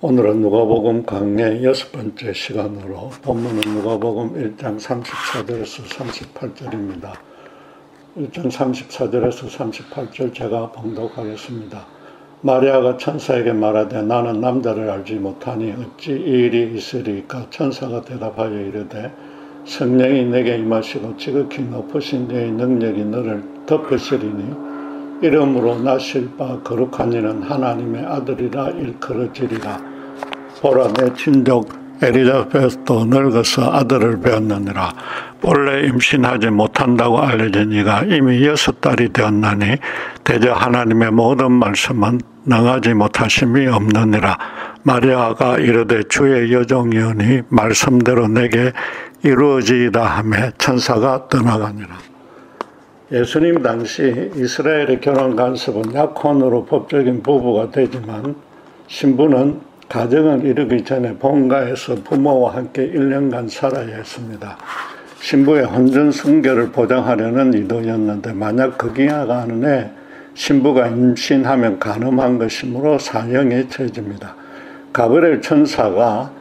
오늘은 누가복음 강의 6번째 시간으로 본문은 누가복음 1장 34절에서 38절입니다. 1장 34절에서 38절 제가 봉독하겠습니다. 마리아가 천사에게 말하되 나는 남자를 알지 못하니 어찌 이 일이 있으리까? 천사가 대답하여 이르되 성령이 내게 임하시고 지극히 높으신 이의 능력이 너를 덮으시리니 이름으로 나실 바 거룩한 이는 하나님의 아들이라 일컬어지리라. 보라, 내 친족 엘리사벳도 늙어서 아들을 배었느니라. 본래 임신하지 못한다고 알려진 이가 이미 6달이 되었나니 대저 하나님의 모든 말씀은 능하지 못하심이 없느니라. 마리아가 이르되 주의 여종이오니 말씀대로 내게 이루어지이다 하며 천사가 떠나가니라. 예수님 당시 이스라엘의 결혼 간섭은 약혼으로 법적인 부부가 되지만 신부는 가정을 이루기 전에 본가에서 부모와 함께 1년간 살아야 했습니다. 신부의 혼전 순결을 보장하려는 의도였는데 만약 그 기간 안에 신부가 임신하면 간음한 것이므로 사형에 처해집니다. 가브리엘 천사가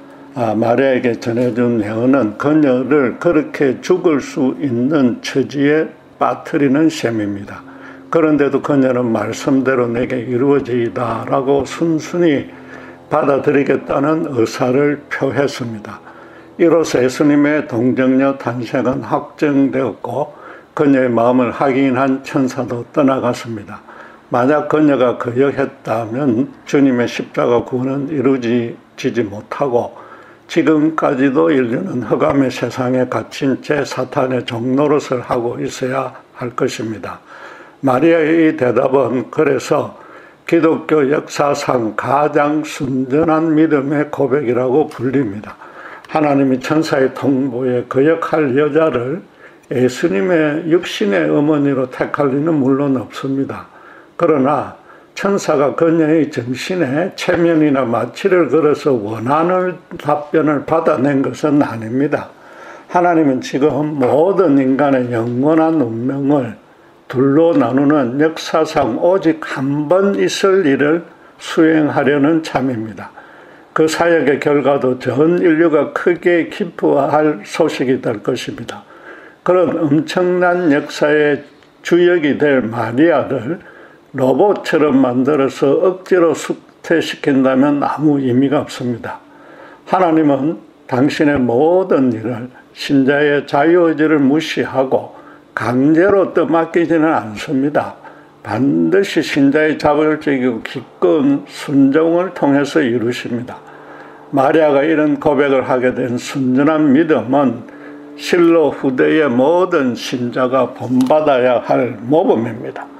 마리아에게 전해준 예언은 그녀를 그렇게 죽을 수 있는 처지에 빠뜨리는 셈입니다. 그런데도 그녀는 말씀대로 내게 이루어지이다 라고 순순히 받아들이겠다는 의사를 표했습니다. 이로써 예수님의 동정녀 탄생은 확정되었고 그녀의 마음을 확인한 천사도 떠나갔습니다. 만약 그녀가 거역했다면 주님의 십자가 구원은 이루어지지 못하고 지금까지도 인류는 흑암의 세상에 갇힌 채 사탄의 종노릇을 하고 있어야 할 것입니다. 마리아의 이 대답은 그래서 기독교 역사상 가장 순전한 믿음의 고백이라고 불립니다. 하나님이 천사의 통보에 거역할 여자를 예수님의 육신의 어머니로 택할 리는 물론 없습니다. 그러나 천사가 그녀의 정신에 체면이나 마취를 걸어서 원하는 답변을 받아낸 것은 아닙니다. 하나님은 지금 모든 인간의 영원한 운명을 둘로 나누는 역사상 오직 한 번 있을 일을 수행하려는 참입니다. 그 사역의 결과도 전 인류가 크게 기뻐할 소식이 될 것입니다. 그런 엄청난 역사의 주역이 될 마리아를 로봇처럼 만들어서 억지로 숙태시킨다면 아무 의미가 없습니다. 하나님은 당신의 모든 일을 신자의 자유의지를 무시하고 강제로 떠맡기지는 않습니다. 반드시 신자의 자발적이고 기꺼운 순종을 통해서 이루십니다. 마리아가 이런 고백을 하게 된 순전한 믿음은 실로 후대의 모든 신자가 본받아야 할 모범입니다.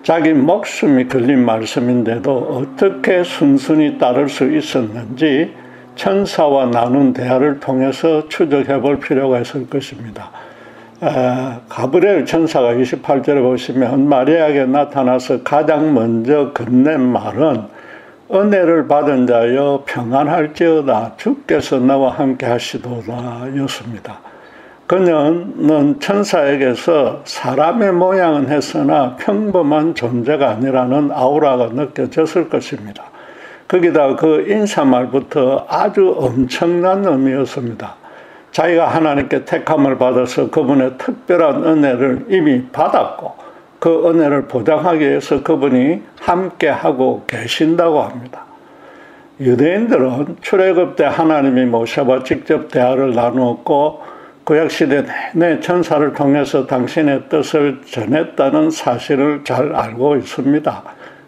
자기 목숨이 걸린 말씀인데도 어떻게 순순히 따를 수 있었는지 천사와 나눈 대화를 통해서 추적해 볼 필요가 있을 것입니다. 가브리엘 천사가 28절에 보시면 마리아에게 나타나서 가장 먼저 건넨 말은 은혜를 받은 자여 평안할지어다 주께서 너와 함께 하시도다 였습니다. 그녀는 천사에게서 사람의 모양은 했으나 평범한 존재가 아니라는 아우라가 느껴졌을 것입니다. 거기다 그 인사말부터 아주 엄청난 의미였습니다. 자기가 하나님께 택함을 받아서 그분의 특별한 은혜를 이미 받았고 그 은혜를 보장하기 위해서 그분이 함께하고 계신다고 합니다. 유대인들은 출애굽 때 하나님이 모세와 직접 대화를 나누었고 구약시대 내내 천사를 통해서 당신의 뜻을 전했다는 사실을 잘 알고 있습니다.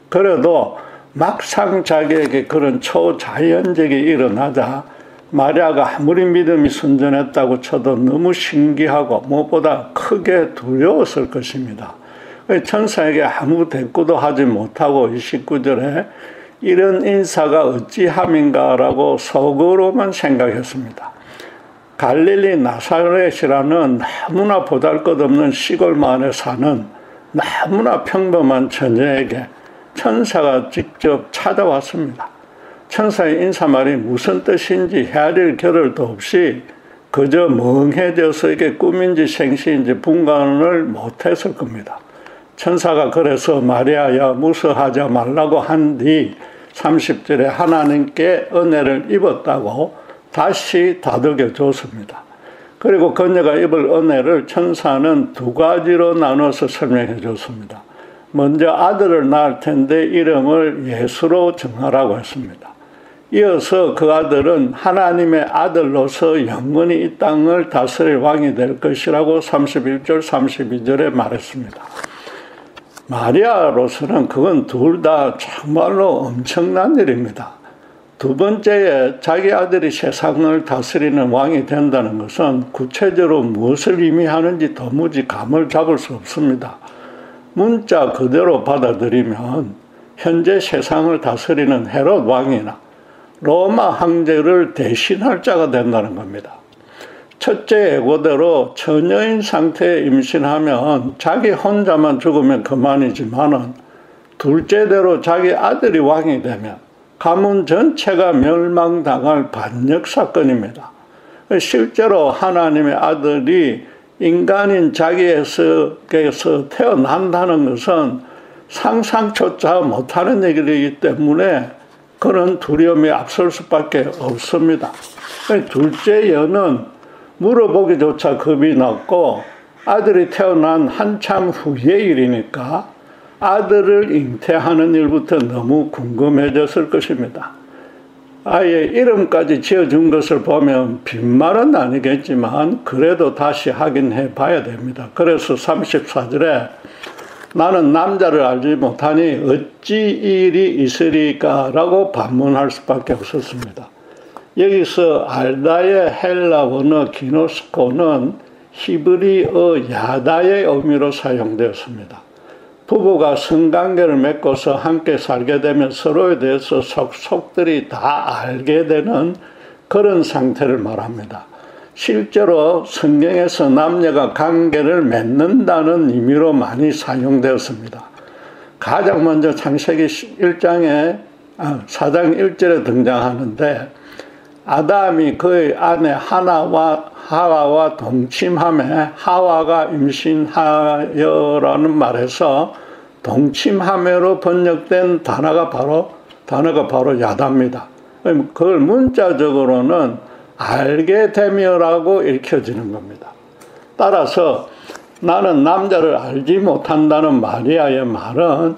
그래도 막상 자기에게 그런 초자연적이 일어나자 마리아가 아무리 믿음이 순전했다고 쳐도 너무 신기하고 무엇보다 크게 두려웠을 것입니다. 천사에게 아무 대꾸도 하지 못하고 29절에 이런 인사가 어찌함인가라고 속으로만 생각했습니다. 갈릴리 나사렛이라는 너무나 보잘것없는 시골 마을에 사는 너무나 평범한 처녀에게 천사가 직접 찾아왔습니다. 천사의 인사말이 무슨 뜻인지 헤아릴 겨를도 없이 그저 멍해져서 이게 꿈인지 생시인지 분간을 못했을 겁니다. 천사가 그래서 마리아야 무서워하지 말라고 한 뒤 30절에 하나님께 은혜를 입었다고 다시 다독여 줬습니다. 그리고 그녀가 입을 은혜를 천사는 두 가지로 나눠서 설명해 줬습니다. 먼저 아들을 낳을 텐데 이름을 예수로 정하라고 했습니다. 이어서 그 아들은 하나님의 아들로서 영원히 이 땅을 다스릴 왕이 될 것이라고 31절 32절에 말했습니다. 마리아로서는 그건 둘 다 정말로 엄청난 일입니다. 두 번째에 자기 아들이 세상을 다스리는 왕이 된다는 것은 구체적으로 무엇을 의미하는지 도무지 감을 잡을 수 없습니다. 문자 그대로 받아들이면 현재 세상을 다스리는 헤롯 왕이나 로마 황제를 대신할 자가 된다는 겁니다. 첫째 예고대로 처녀인 상태에 임신하면 자기 혼자만 죽으면 그만이지만은 둘째대로 자기 아들이 왕이 되면 가문 전체가 멸망당할 반역사건입니다. 실제로 하나님의 아들이 인간인 자기에게서 태어난다는 것은 상상조차 못하는 얘기이기 때문에 그런 두려움이 앞설 수밖에 없습니다. 둘째 여는 물어보기조차 겁이 났고 아들이 태어난 한참 후의 일이니까 아들을 잉태하는 일부터 너무 궁금해졌을 것입니다. 아예 이름까지 지어준 것을 보면 빈말은 아니겠지만 그래도 다시 확인해 봐야 됩니다. 그래서 34절에 나는 남자를 알지 못하니 어찌 이 일이 있으리까 라고 반문할 수밖에 없었습니다. 여기서 알다의 헬라 원어 기노스코는 히브리어 야다의 의미로 사용되었습니다. 부부가 성관계를 맺고서 함께 살게 되면 서로에 대해서 속속들이 다 알게 되는 그런 상태를 말합니다. 실제로 성경에서 남녀가 관계를 맺는다는 의미로 많이 사용되었습니다. 가장 먼저 창세기 4장 1절에 등장하는데 아담이 그의 아내 하와와 동침함에 하와가 임신하여라는 말에서 동침함으로 번역된 단어가 바로 야다입니다. 그걸 문자적으로는 알게 되며라고 읽혀지는 겁니다. 따라서 나는 남자를 알지 못한다는 마리아의 말은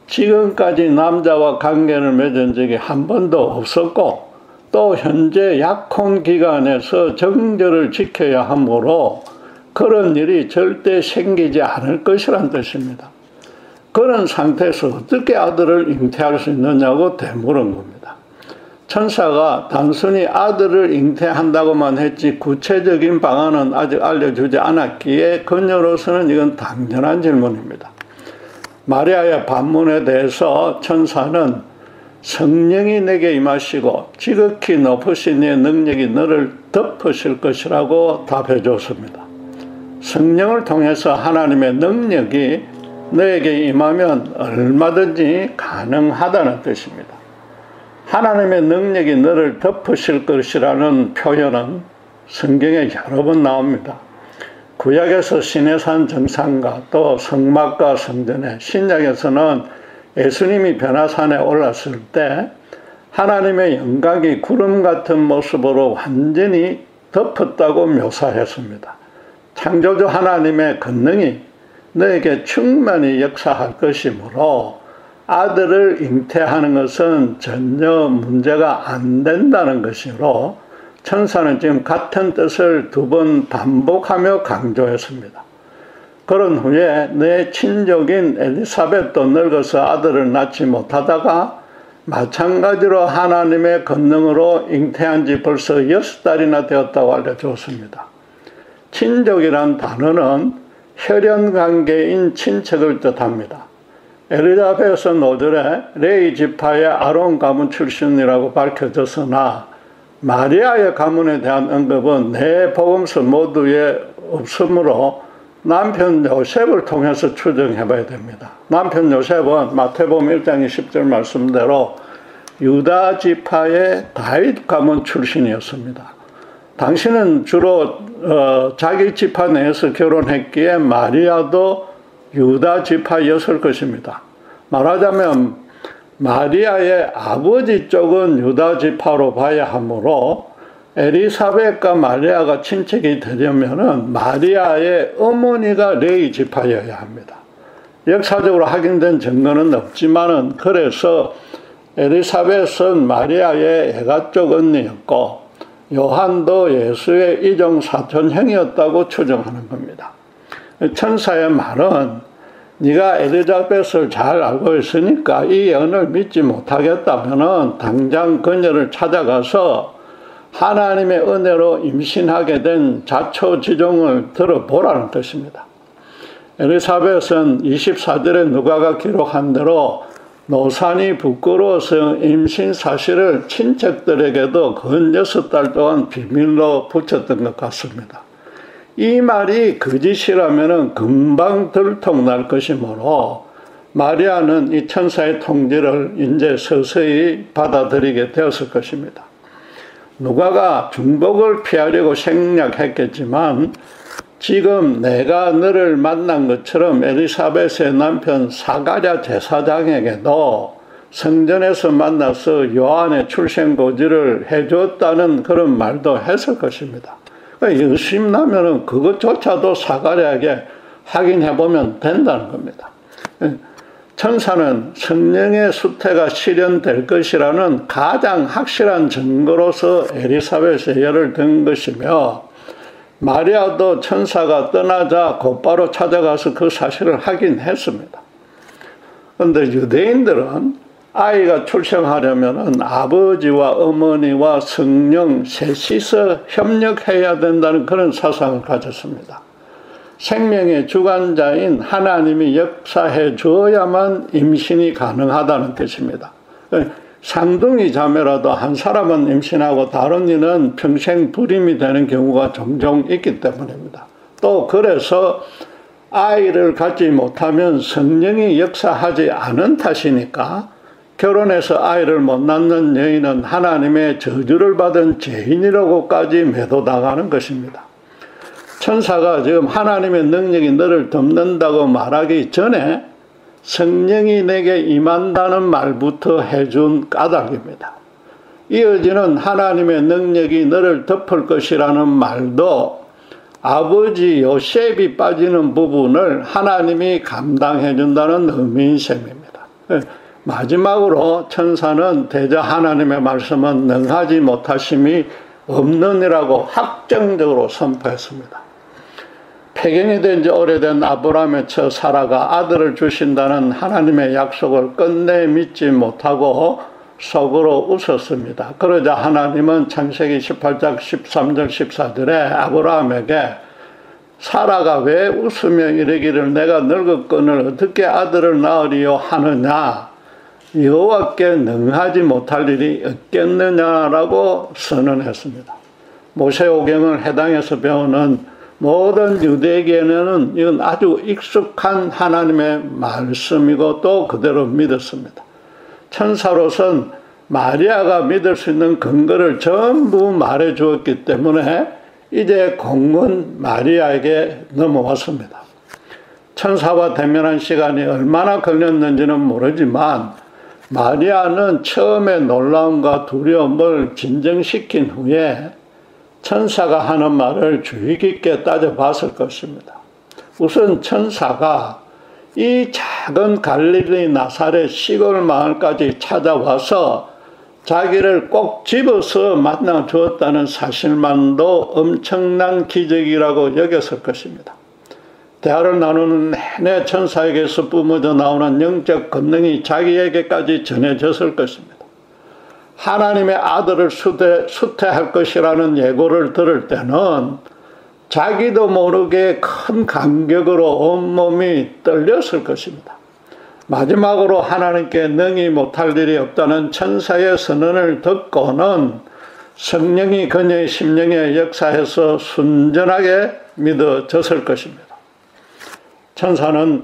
지금까지 남자와 관계를 맺은 적이 한 번도 없었고 또 현재 약혼 기간에서 정절을 지켜야 하므로 그런 일이 절대 생기지 않을 것이란 뜻입니다. 그런 상태에서 어떻게 아들을 잉태할 수 있느냐고 되물은 겁니다. 천사가 단순히 아들을 잉태한다고만 했지 구체적인 방안은 아직 알려주지 않았기에 그녀로서는 이건 당연한 질문입니다. 마리아의 반문에 대해서 천사는 성령이 내게 임하시고 지극히 높으신 이의 능력이 너를 덮으실 것이라고 답해 줬습니다. 성령을 통해서 하나님의 능력이 너에게 임하면 얼마든지 가능하다는 뜻입니다. 하나님의 능력이 너를 덮으실 것이라는 표현은 성경에 여러 번 나옵니다. 구약에서 시내산 정상과 또 성막과 성전에, 신약에서는 예수님이 변화산에 올랐을 때 하나님의 영광이 구름 같은 모습으로 완전히 덮었다고 묘사했습니다. 창조주 하나님의 권능이 너에게 충만히 역사할 것이므로 아들을 잉태하는 것은 전혀 문제가 안 된다는 것이므로 천사는 지금 같은 뜻을 2번 반복하며 강조했습니다. 그런 후에 내 친족인 엘리사벳도 늙어서 아들을 낳지 못하다가 마찬가지로 하나님의 권능으로 잉태한 지 벌써 6달이나 되었다고 알려주었습니다. 친족이란 단어는 혈연관계인 친척을 뜻합니다. 엘리사벳은 5절에 레위 지파의 아론 가문 출신이라고 밝혀졌으나 마리아의 가문에 대한 언급은 네 복음서 모두에 없으므로 남편 요셉을 통해서 추정해 봐야 됩니다. 남편 요셉은 마태복음 1장 20절 말씀대로 유다 지파의 다윗 가문 출신이었습니다. 당신은 주로 자기 지파 내에서 결혼했기에 마리아도 유다 지파였을 것입니다. 말하자면 마리아의 아버지 쪽은 유다 지파로 봐야 하므로 엘리사벳과 마리아가 친척이 되려면은 마리아의 어머니가 레위 지파여야 합니다. 역사적으로 확인된 증거는 없지만은 그래서 엘리사벳은 마리아의 애가 쪽 언니였고 요한도 예수의 이종 사촌형이었다고 추정하는 겁니다. 천사의 말은 네가 엘리사벳을 잘 알고 있으니까 이 예언을 믿지 못하겠다면은 당장 그녀를 찾아가서 하나님의 은혜로 임신하게 된 자초지종을 들어보라는 뜻입니다. 엘리사벳은 24절에 누가가 기록한 대로 노산이 부끄러워서 임신 사실을 친척들에게도 근 6달 동안 비밀로 붙였던 것 같습니다. 이 말이 거짓이라면 금방 들통날 것이므로 마리아는 이 천사의 통지를 이제 서서히 받아들이게 되었을 것입니다. 누가가 중복을 피하려고 생략했겠지만 지금 내가 너를 만난 것처럼 엘리사벳의 남편 사가랴 제사장에게도 성전에서 만나서 요한의 출생고지를 해줬다는 그런 말도 했을 것입니다. 의심나면은 그것조차도 사가랴에게 확인해보면 된다는 겁니다. 천사는 성령의 수태가 실현될 것이라는 가장 확실한 증거로서 엘리사벳의 예를 든 것이며 마리아도 천사가 떠나자 곧바로 찾아가서 그 사실을 확인했습니다. 그런데 유대인들은 아이가 출생하려면 아버지와 어머니와 성령 셋이서 협력해야 된다는 그런 사상을 가졌습니다. 생명의 주관자인 하나님이 역사해 주어야만 임신이 가능하다는 뜻입니다. 쌍둥이 자매라도 한 사람은 임신하고 다른 이는 평생 불임이 되는 경우가 종종 있기 때문입니다. 또 그래서 아이를 갖지 못하면 성령이 역사하지 않은 탓이니까 결혼해서 아이를 못 낳는 여인은 하나님의 저주를 받은 죄인이라고까지 매도당하는 것입니다. 천사가 지금 하나님의 능력이 너를 덮는다고 말하기 전에 성령이 내게 임한다는 말부터 해준 까닭입니다. 이어지는 하나님의 능력이 너를 덮을 것이라는 말도 아버지 요셉이 빠지는 부분을 하나님이 감당해 준다는 의미인 셈입니다. 마지막으로 천사는 대저 하나님의 말씀은 능하지 못하심이 없느니라고 확정적으로 선포했습니다. 폐경이 된 지 오래된 아브라함의 처 사라가 아들을 주신다는 하나님의 약속을 끝내 믿지 못하고 속으로 웃었습니다. 그러자 하나님은 창세기 18장 13절 14절에 아브라함에게 사라가 왜 웃으며 이르기를 내가 늙었거늘 어떻게 아들을 낳으리요 하느냐 여호와께 능하지 못할 일이 없겠느냐라고 선언했습니다. 모세오경을 해당해서 배우는 모든 유대에게는 이건 아주 익숙한 하나님의 말씀이고 또 그대로 믿었습니다. 천사로선 마리아가 믿을 수 있는 근거를 전부 말해 주었기 때문에 이제 공은 마리아에게 넘어왔습니다. 천사와 대면한 시간이 얼마나 걸렸는지는 모르지만 마리아는 처음에 놀라움과 두려움을 진정시킨 후에 천사가 하는 말을 주의 깊게 따져봤을 것입니다. 우선 천사가 이 작은 갈릴리 나사렛 시골 마을까지 찾아와서 자기를 꼭 집어서 만나 주었다는 사실만도 엄청난 기적이라고 여겼을 것입니다. 대화를 나누는 내내 천사에게서 뿜어져 나오는 영적 권능이 자기에게까지 전해졌을 것입니다. 하나님의 아들을 수태할 것이라는 예고를 들을 때는 자기도 모르게 큰 감격으로 온몸이 떨렸을 것입니다. 마지막으로 하나님께 능히 못할 일이 없다는 천사의 선언을 듣고는 성령이 그녀의 심령에 역사해서 순전하게 믿어졌을 것입니다. 천사는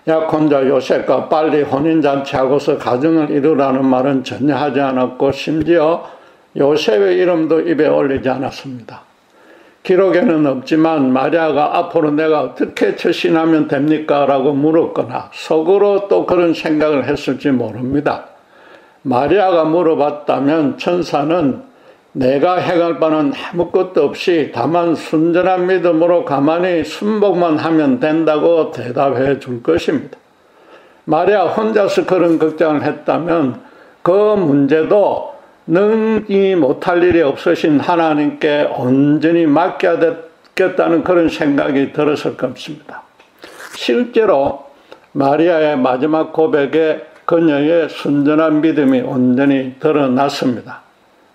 약혼자 요셉과 빨리 혼인잔치하고서 가정을 이루라는 말은 전혀 하지 않았고 심지어 요셉의 이름도 입에 올리지 않았습니다. 기록에는 없지만 마리아가 앞으로 내가 어떻게 처신하면 됩니까? 라고 물었거나 속으로 또 그런 생각을 했을지 모릅니다. 마리아가 물어봤다면 천사는 내가 행할 바는 아무것도 없이 다만 순전한 믿음으로 가만히 순복만 하면 된다고 대답해 줄 것입니다. 마리아 혼자서 그런 걱정을 했다면 그 문제도 능히 못할 일이 없으신 하나님께 온전히 맡겨야 되겠다는 그런 생각이 들었을 것입니다. 실제로 마리아의 마지막 고백에 그녀의 순전한 믿음이 온전히 드러났습니다.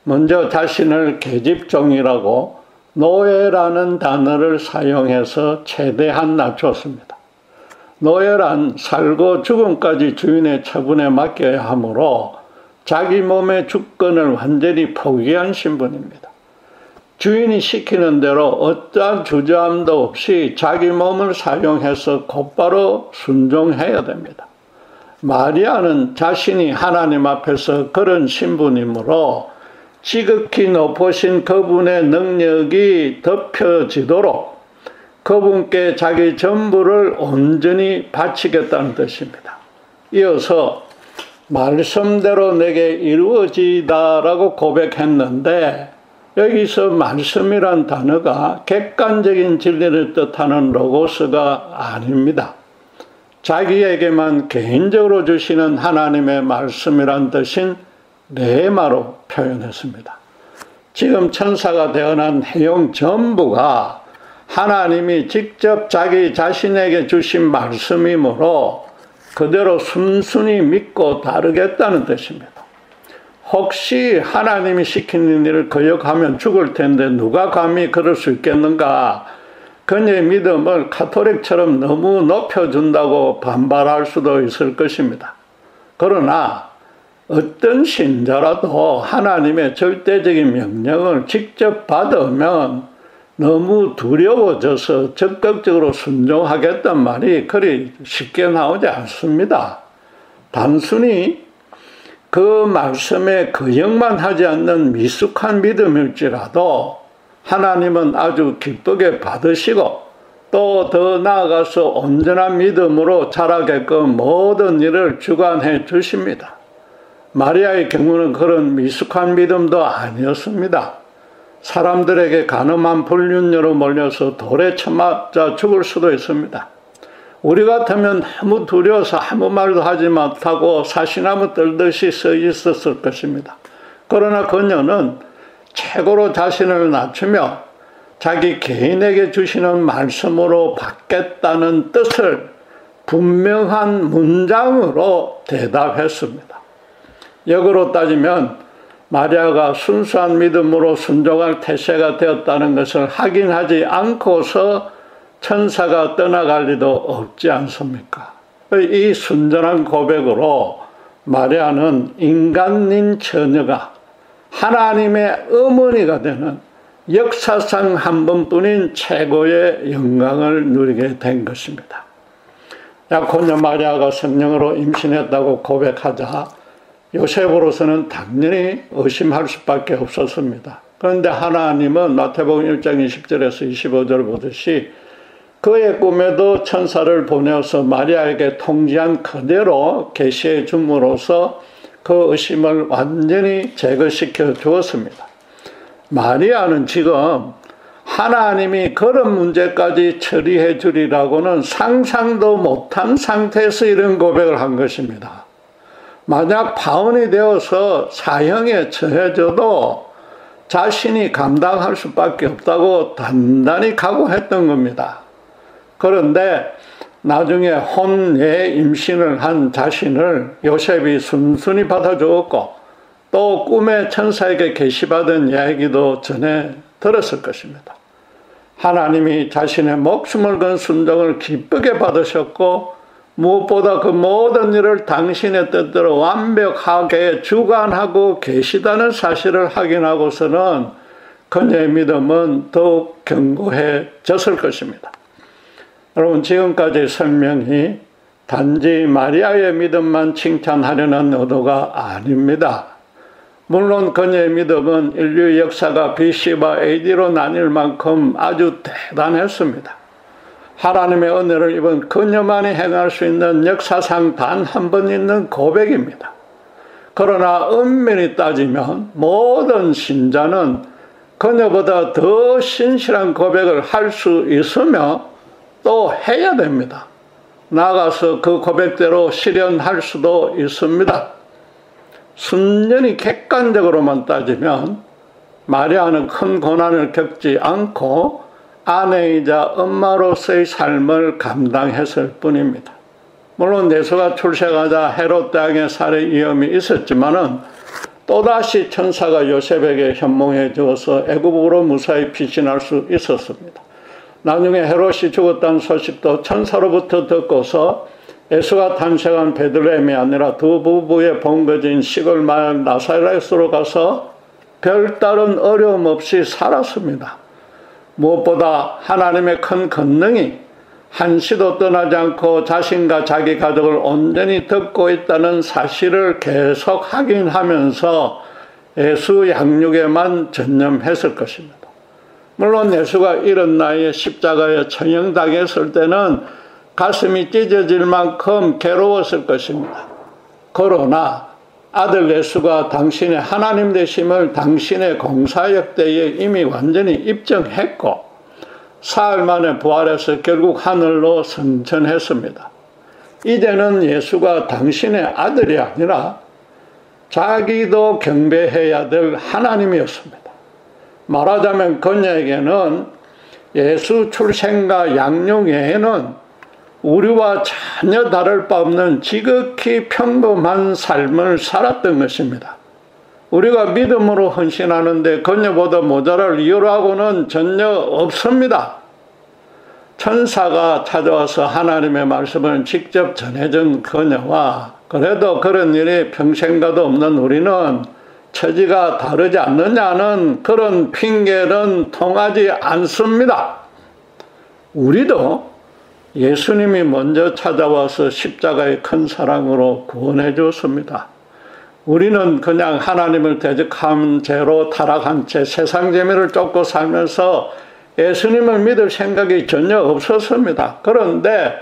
먼저 자신을 계집종이라고 노예라는 단어를 사용해서 최대한 낮췄습니다. 노예란 살고 죽음까지 주인의 처분에 맡겨야 하므로 자기 몸의 주권을 완전히 포기한 신분입니다. 주인이 시키는 대로 어떠한 주저함도 없이 자기 몸을 사용해서 곧바로 순종해야 됩니다. 마리아는 자신이 하나님 앞에서 그런 신분이므로 지극히 높으신 그분의 능력이 덮여지도록 그분께 자기 전부를 온전히 바치겠다는 뜻입니다. 이어서 말씀대로 내게 이루어지다라고 고백했는데 여기서 말씀이란 단어가 객관적인 진리를 뜻하는 로고스가 아닙니다. 자기에게만 개인적으로 주시는 하나님의 말씀이란 뜻인 레마로 표현했습니다. 지금 천사가 대언한 내용 전부가 하나님이 직접 자기 자신에게 주신 말씀이므로 그대로 순순히 믿고 따르겠다는 뜻입니다. 혹시 하나님이 시키는 일을 거역하면 죽을 텐데 누가 감히 그럴 수 있겠는가? 그녀의 믿음을 카톨릭처럼 너무 높여준다고 반발할 수도 있을 것입니다. 그러나 어떤 신자라도 하나님의 절대적인 명령을 직접 받으면 너무 두려워져서 적극적으로 순종하겠단 말이 그리 쉽게 나오지 않습니다. 단순히 그 말씀에 거역만 하지 않는 미숙한 믿음일지라도 하나님은 아주 기쁘게 받으시고 또 더 나아가서 온전한 믿음으로 자라게끔 모든 일을 주관해 주십니다. 마리아의 경우는 그런 미숙한 믿음도 아니었습니다. 사람들에게 간음한 불륜녀로 몰려서 돌에 쳐맞아 죽을 수도 있습니다. 우리 같으면 너무 두려워서 아무 말도 하지 못하고 사시나무 떨듯이 서 있었을 것입니다. 그러나 그녀는 최고로 자신을 낮추며 자기 개인에게 주시는 말씀으로 받겠다는 뜻을 분명한 문장으로 대답했습니다. 역으로 따지면 마리아가 순수한 믿음으로 순종할 태세가 되었다는 것을 확인하지 않고서 천사가 떠나갈 리도 없지 않습니까? 이 순전한 고백으로 마리아는 인간인 처녀가 하나님의 어머니가 되는 역사상 한 번뿐인 최고의 영광을 누리게 된 것입니다. 약혼녀 마리아가 성령으로 임신했다고 고백하자 요셉으로서는 당연히 의심할 수밖에 없었습니다. 그런데 하나님은 마태복음 1장 20절에서 25절 보듯이 그의 꿈에도 천사를 보내어서 마리아에게 통지한 그대로 계시해 줌으로써 그 의심을 완전히 제거시켜 주었습니다. 마리아는 지금 하나님이 그런 문제까지 처리해 주리라고는 상상도 못한 상태에서 이런 고백을 한 것입니다. 만약 파혼이 되어서 사형에 처해져도 자신이 감당할 수밖에 없다고 단단히 각오했던 겁니다. 그런데 나중에 혼외 임신을 한 자신을 요셉이 순순히 받아주었고 또 꿈에 천사에게 계시받은 이야기도 전해 들었을 것입니다. 하나님이 자신의 목숨을 건 순종을 기쁘게 받으셨고 무엇보다 그 모든 일을 당신의 뜻대로 완벽하게 주관하고 계시다는 사실을 확인하고서는 그녀의 믿음은 더욱 견고해졌을 것입니다. 여러분, 지금까지 설명이 단지 마리아의 믿음만 칭찬하려는 의도가 아닙니다. 물론 그녀의 믿음은 인류 역사가 BC와 AD로 나뉠 만큼 아주 대단했습니다. 하나님의 은혜를 입은 그녀만이 행할 수 있는 역사상 단 한 번 있는 고백입니다. 그러나 엄밀히 따지면 모든 신자는 그녀보다 더 신실한 고백을 할 수 있으며 또 해야 됩니다. 나아가서 그 고백대로 실현할 수도 있습니다. 순전히 객관적으로만 따지면 마리아는 큰 고난을 겪지 않고 아내이자 엄마로서의 삶을 감당했을 뿐입니다. 물론 예수가 출생하자 헤롯 왕의 살해 위험이 있었지만은 또다시 천사가 요셉에게 현몽해 주어서 애굽으로 무사히 피신할 수 있었습니다. 나중에 헤롯이 죽었다는 소식도 천사로부터 듣고서 예수가 탄생한 베들레헴이 아니라 두 부부의 본거지인 시골 마을 나사렛으로 가서 별다른 어려움 없이 살았습니다. 무엇보다 하나님의 큰 권능이 한시도 떠나지 않고 자신과 자기 가족을 온전히 듣고 있다는 사실을 계속 확인하면서 예수 양육에만 전념했을 것입니다. 물론 예수가 이런 나이에 십자가에 처형당했을 때는 가슴이 찢어질 만큼 괴로웠을 것입니다. 그러나 아들 예수가 당신의 하나님 되심을 당신의 공사역대에 이미 완전히 입증했고 사흘 만에 부활해서 결국 하늘로 승천했습니다. 이제는 예수가 당신의 아들이 아니라 자기도 경배해야 될 하나님이었습니다. 말하자면 그녀에게는 예수 출생과 양육 외에는 우리와 전혀 다를 바 없는 지극히 평범한 삶을 살았던 것입니다. 우리가 믿음으로 헌신하는데 그녀보다 모자랄 이유라고는 전혀 없습니다. 천사가 찾아와서 하나님의 말씀을 직접 전해준 그녀와 그래도 그런 일이 평생과도 없는 우리는 처지가 다르지 않느냐는 그런 핑계는 통하지 않습니다. 우리도 예수님이 먼저 찾아와서 십자가의 큰 사랑으로 구원해 주었습니다. 우리는 그냥 하나님을 대적한 죄로 타락한 채 세상 재미를 쫓고 살면서 예수님을 믿을 생각이 전혀 없었습니다. 그런데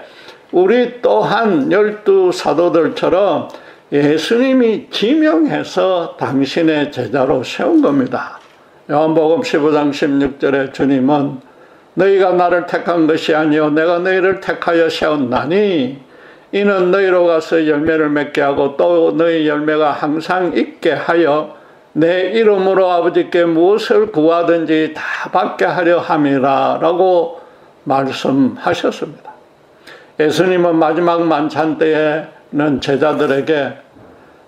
우리 또한 12 사도들처럼 예수님이 지명해서 당신의 제자로 세운 겁니다. 요한복음 15장 16절에 주님은 너희가 나를 택한 것이 아니요 내가 너희를 택하여 세웠나니 이는 너희로 가서 열매를 맺게 하고 또 너희 열매가 항상 있게 하여 내 이름으로 아버지께 무엇을 구하든지 다 받게 하려 함이라 라고 말씀하셨습니다. 예수님은 마지막 만찬 때에는 제자들에게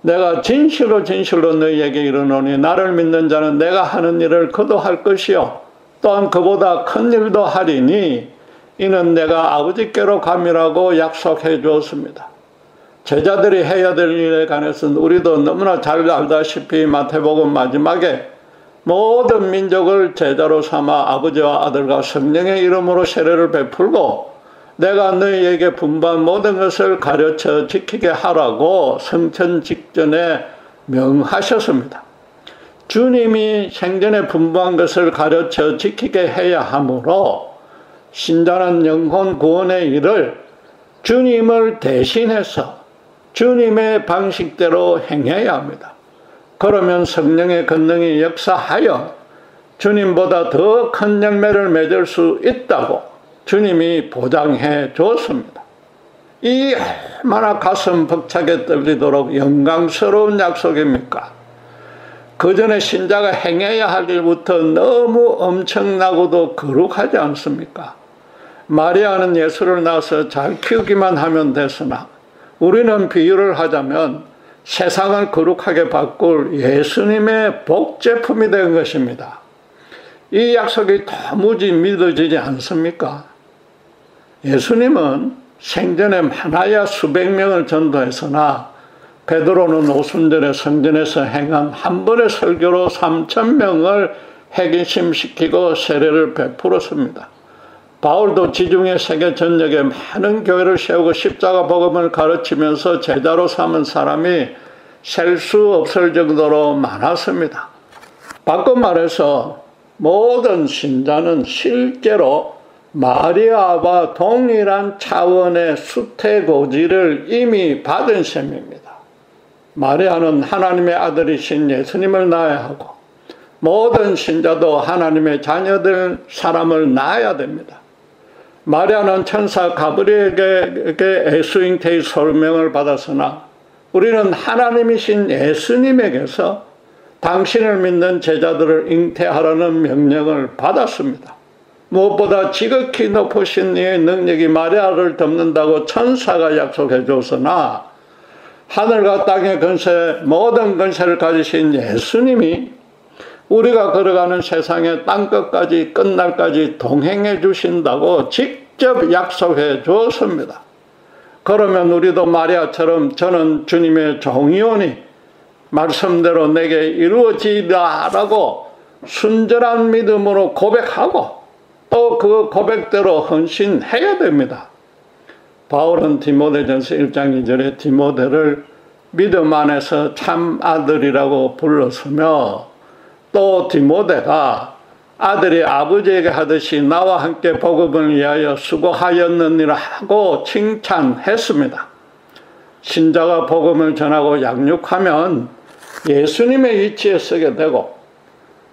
내가 진실로 너희에게 이르노니 나를 믿는 자는 내가 하는 일을 그도 할 것이요 또한 그보다 큰 일도 하리니 이는 내가 아버지께로 감이라고 약속해 주었습니다. 제자들이 해야 될 일에 관해서는 우리도 너무나 잘 알다시피 마태복음 마지막에 모든 민족을 제자로 삼아 아버지와 아들과 성령의 이름으로 세례를 베풀고 내가 너희에게 분부한 모든 것을 가르쳐 지키게 하라고 성천 직전에 명하셨습니다. 주님이 생전에 분부한 것을 가르쳐 지키게 해야 하므로 신자는 영혼 구원의 일을 주님을 대신해서 주님의 방식대로 행해야 합니다. 그러면 성령의 권능이 역사하여 주님보다 더 큰 열매를 맺을 수 있다고 주님이 보장해 주었습니다. 이 얼마나 가슴 벅차게 떨리도록 영광스러운 약속입니까? 그 전에 신자가 행해야 할 일부터 너무 엄청나고도 거룩하지 않습니까? 마리아는 예수를 낳아서 잘 키우기만 하면 됐으나 우리는 비유를 하자면 세상을 거룩하게 바꿀 예수님의 복제품이 된 것입니다. 이 약속이 도무지 믿어지지 않습니까? 예수님은 생전에 많아야 수백 명을 전도했으나 베드로는 오순절에 성전에서 행한 한 번의 설교로 3,000명을 핵심시키고 세례를 베풀었습니다. 바울도 지중해 세계 전역에 많은 교회를 세우고 십자가 복음을 가르치면서 제자로 삼은 사람이 셀 수 없을 정도로 많았습니다. 바꿔 말해서 모든 신자는 실제로 마리아와 동일한 차원의 수태고지를 이미 받은 셈입니다. 마리아는 하나님의 아들이신 예수님을 낳아야 하고 모든 신자도 하나님의 자녀들 사람을 낳아야 됩니다. 마리아는 천사 가브리엘에게 애수잉태의 소명을 받았으나 우리는 하나님이신 예수님에게서 당신을 믿는 제자들을 잉태하라는 명령을 받았습니다. 무엇보다 지극히 높으신 이의 능력이 마리아를 덮는다고 천사가 약속해 줬으나 하늘과 땅의 권세, 모든 권세를 가지신 예수님이 우리가 걸어가는 세상의 땅끝까지 끝날까지 동행해 주신다고 직접 약속해 주었습니다. 그러면 우리도 마리아처럼 저는 주님의 종이오니 말씀대로 내게 이루어지리라라고 순전한 믿음으로 고백하고 또 그 고백대로 헌신해야 됩니다. 바울은 디모데전서 1장 2절에 디모데를 믿음 안에서 참 아들이라고 불렀으며 또 디모데가 아들이 아버지에게 하듯이 나와 함께 복음을 위하여 수고하였느니라 하고 칭찬했습니다. 신자가 복음을 전하고 양육하면 예수님의 위치에 서게 되고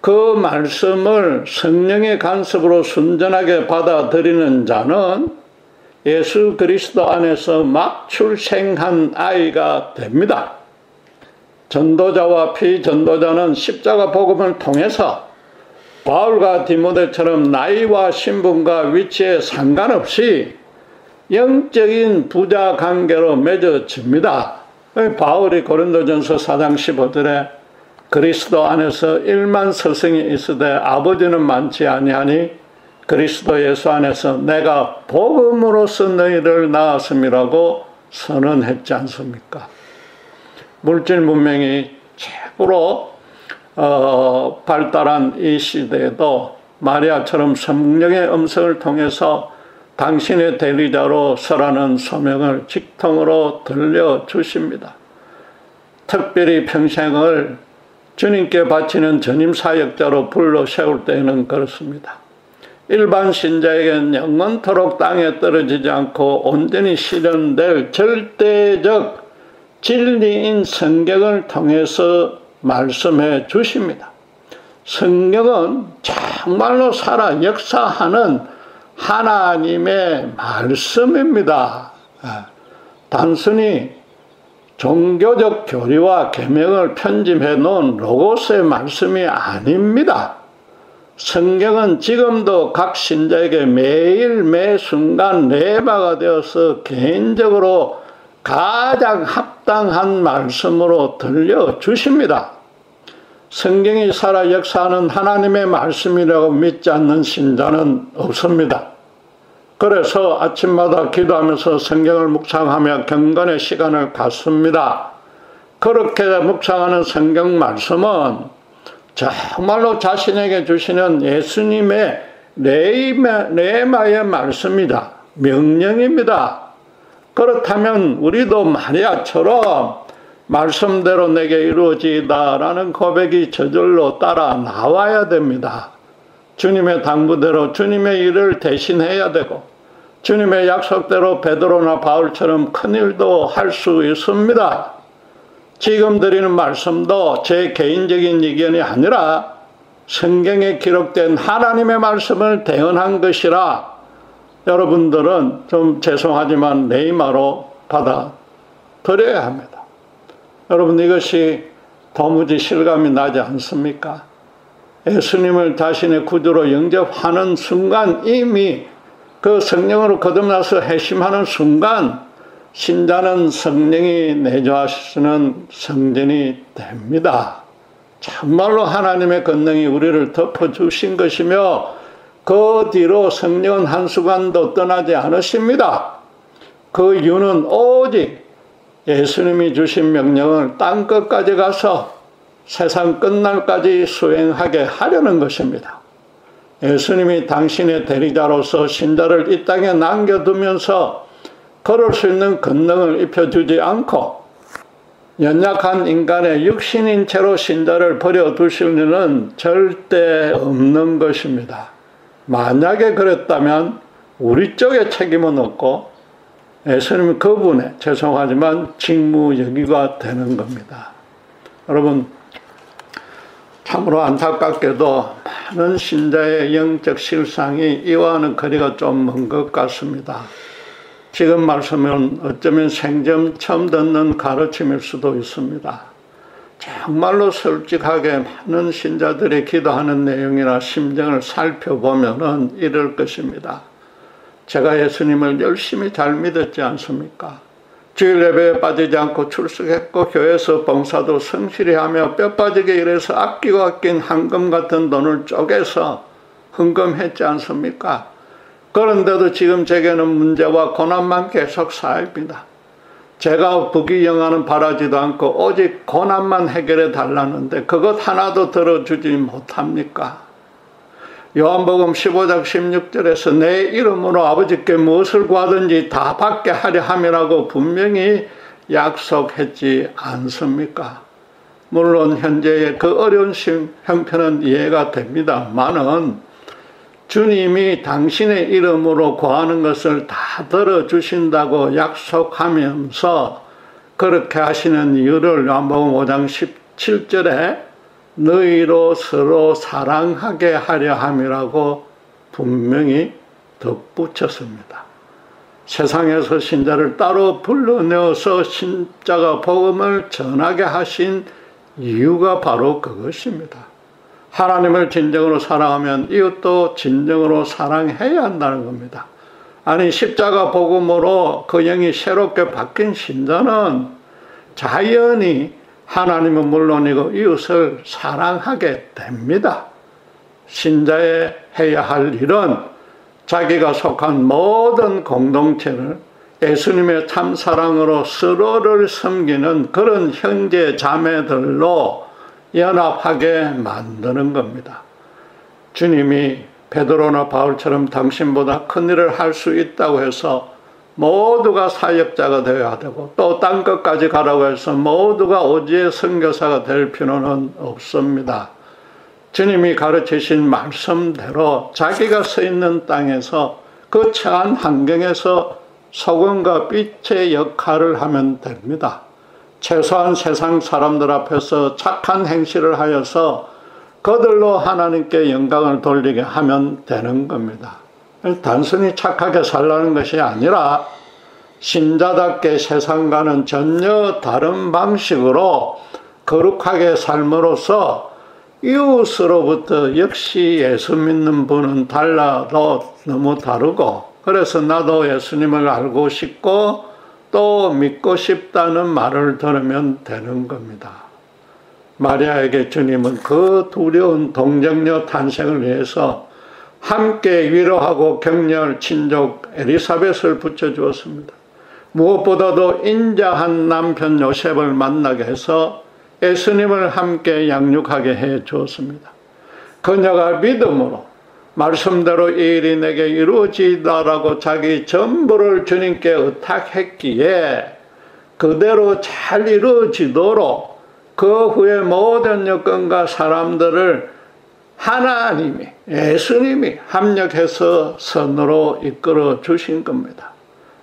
그 말씀을 성령의 간섭으로 순전하게 받아들이는 자는 예수 그리스도 안에서 막 출생한 아이가 됩니다. 전도자와 피전도자는 십자가 복음을 통해서 바울과 디모데처럼 나이와 신분과 위치에 상관없이 영적인 부자 관계로 맺어집니다. 바울이 고린도전서 4장 15절에 그리스도 안에서 1만 서성이 있으되 아버지는 많지 아니하니 그리스도 예수 안에서 내가 복음으로써 너희를 낳았음이라고 선언했지 않습니까? 물질 문명이 최고로 발달한 이 시대에도 마리아처럼 성령의 음성을 통해서 당신의 대리자로 서라는 소명을 직통으로 들려주십니다. 특별히 평생을 주님께 바치는 전임 사역자로 불러 세울 때에는 그렇습니다. 일반 신자에게는 영원토록 땅에 떨어지지 않고 온전히 실현될 절대적 진리인 성경을 통해서 말씀해 주십니다. 성경은 정말로 살아 역사하는 하나님의 말씀입니다. 단순히 종교적 교리와 계명을 편집해 놓은 로고스의 말씀이 아닙니다. 성경은 지금도 각 신자에게 매일 매 순간 레마가 되어서 개인적으로 가장 합당한 말씀으로 들려주십니다. 성경이 살아 역사하는 하나님의 말씀이라고 믿지 않는 신자는 없습니다. 그래서 아침마다 기도하면서 성경을 묵상하며 경건의 시간을 갖습니다. 그렇게 묵상하는 성경 말씀은 정말로 자신에게 주시는 예수님의 레마의 말씀이다. 명령입니다. 그렇다면 우리도 마리아처럼 말씀대로 내게 이루어지다라는 고백이 저절로 따라 나와야 됩니다. 주님의 당부대로 주님의 일을 대신해야 되고 주님의 약속대로 베드로나 바울처럼 큰 일도 할 수 있습니다. 지금 드리는 말씀도 제 개인적인 의견이 아니라 성경에 기록된 하나님의 말씀을 대언한 것이라 여러분들은 좀 죄송하지만 레이마로 받아들여야 합니다. 여러분 이것이 도무지 실감이 나지 않습니까? 예수님을 자신의 구주로 영접하는 순간 이미 그 성령으로 거듭나서 회심하는 순간 신자는 성령이 내주하시는 성전이 됩니다. 참말로 하나님의 권능이 우리를 덮어주신 것이며 그 뒤로 성령은 한순간도 떠나지 않으십니다. 그 이유는 오직 예수님이 주신 명령을 땅끝까지 가서 세상 끝날까지 수행하게 하려는 것입니다. 예수님이 당신의 대리자로서 신자를 이 땅에 남겨두면서 걸을 수 있는 권능을 입혀주지 않고 연약한 인간의 육신인 채로 신자를 버려두실 일은 절대 없는 것입니다. 만약에 그랬다면 우리 쪽에 책임은 없고 예수님은 그분의 죄송하지만 직무유기가 되는 겁니다. 여러분, 참으로 안타깝게도 많은 신자의 영적 실상이 이와는 거리가 좀 먼 것 같습니다. 지금 말씀은 어쩌면 생전 처음 듣는 가르침일 수도 있습니다. 정말로 솔직하게 많은 신자들이 기도하는 내용이나 심정을 살펴보면은 이럴 것입니다. 제가 예수님을 열심히 잘 믿었지 않습니까? 주일 예배에 빠지지 않고 출석했고 교회에서 봉사도 성실히 하며 뼈 빠지게 일해서 아끼고 아낀 황금 같은 돈을 쪼개서 헌금했지 않습니까? 그런데도 지금 제게는 문제와 고난만 계속 쌓입니다. 제가 부귀영화는 바라지도 않고 오직 고난만 해결해 달라는데 그것 하나도 들어주지 못합니까? 요한복음 15장 16절에서 내 이름으로 아버지께 무엇을 구하든지 다 받게 하려 함이라고 분명히 약속했지 않습니까? 물론 현재의 그 어려운 형편은 이해가 됩니다만은 주님이 당신의 이름으로 구하는 것을 다 들어주신다고 약속하면서 그렇게 하시는 이유를 요한복음 5장 17절에 너희로 서로 사랑하게 하려 함이라고 분명히 덧붙였습니다. 세상에서 신자를 따로 불러내어서 신자가 복음을 전하게 하신 이유가 바로 그것입니다. 하나님을 진정으로 사랑하면 이웃도 진정으로 사랑해야 한다는 겁니다. 아니 십자가 복음으로 그 영이 새롭게 바뀐 신자는 자연히 하나님은 물론이고 이웃을 사랑하게 됩니다. 신자의 해야 할 일은 자기가 속한 모든 공동체를 예수님의 참사랑으로 서로를 섬기는 그런 형제 자매들로 연합하게 만드는 겁니다. 주님이 베드로나 바울처럼 당신보다 큰 일을 할 수 있다고 해서 모두가 사역자가 되어야 되고 또 딴 것까지 가라고 해서 모두가 오지의 선교사가 될 필요는 없습니다. 주님이 가르치신 말씀대로 자기가 서 있는 땅에서 그 처한 환경에서 소금과 빛의 역할을 하면 됩니다. 최소한 세상 사람들 앞에서 착한 행실을 하여서 그들로 하나님께 영광을 돌리게 하면 되는 겁니다. 단순히 착하게 살라는 것이 아니라 신자답게 세상과는 전혀 다른 방식으로 거룩하게 삶으로써 이웃으로부터 역시 예수 믿는 분은 달라도 너무 다르고 그래서 나도 예수님을 알고 싶고 또 믿고 싶다는 말을 들으면 되는 겁니다. 마리아에게 주님은 그 두려운 동정녀 탄생을 위해서 함께 위로하고 격려할 친족 엘리사벳을 붙여주었습니다. 무엇보다도 인자한 남편 요셉을 만나게 해서 예수님을 함께 양육하게 해 주었습니다. 그녀가 믿음으로 말씀대로 이 일이 내게 이루어지다라고 자기 전부를 주님께 의탁했기에 그대로 잘 이루어지도록 그 후에 모든 여건과 사람들을 하나님이, 예수님이 합력해서 선으로 이끌어 주신 겁니다.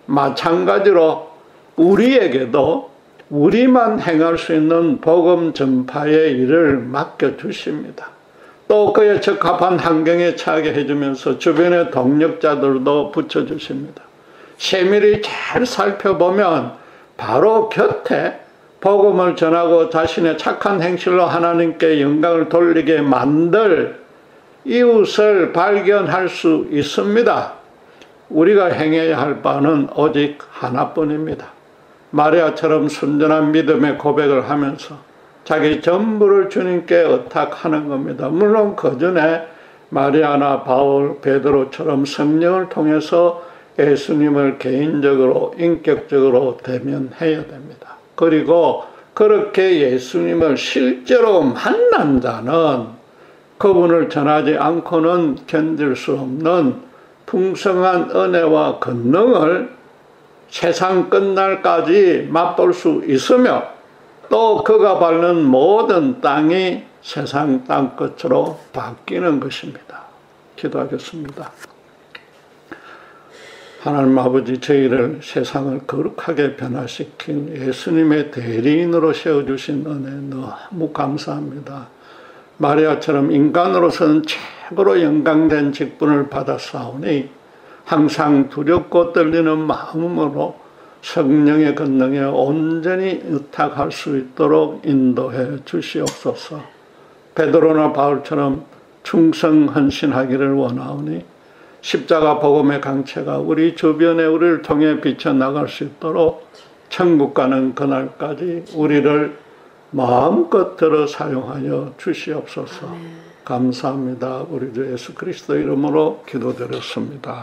마찬가지로 우리에게도 우리만 행할 수 있는 복음 전파의 일을 맡겨주십니다. 또 그에 적합한 환경에 처하게 해주면서 주변의 동력자들도 붙여주십니다. 세밀히 잘 살펴보면 바로 곁에 복음을 전하고 자신의 착한 행실로 하나님께 영광을 돌리게 만들 이웃을 발견할 수 있습니다. 우리가 행해야 할 바는 오직 하나뿐입니다. 마리아처럼 순전한 믿음의 고백을 하면서 자기 전부를 주님께 의탁하는 겁니다. 물론 그 전에 마리아나 바울, 베드로처럼 성령을 통해서 예수님을 개인적으로 인격적으로 대면해야 됩니다. 그리고 그렇게 예수님을 실제로 만난 자는 그분을 전하지 않고는 견딜 수 없는 풍성한 은혜와 권능을 세상 끝날까지 맛볼 수 있으며 또 그가 밟는 모든 땅이 세상 땅끝으로 바뀌는 것입니다. 기도하겠습니다. 하나님 아버지, 저희를 세상을 거룩하게 변화시킨 예수님의 대리인으로 세워주신 은혜 너무 감사합니다. 마리아처럼 인간으로서는 최고로 영광된 직분을 받았사오니 항상 두렵고 떨리는 마음으로 성령의 권능에 온전히 의탁할 수 있도록 인도해 주시옵소서. 베드로나 바울처럼 충성 헌신하기를 원하오니 십자가 복음의 강체가 우리 주변에 우리를 통해 비쳐나갈 수 있도록 천국 가는 그날까지 우리를 마음껏 들어 사용하여 주시옵소서. 감사합니다. 우리 주 예수 그리스도 이름으로 기도드렸습니다.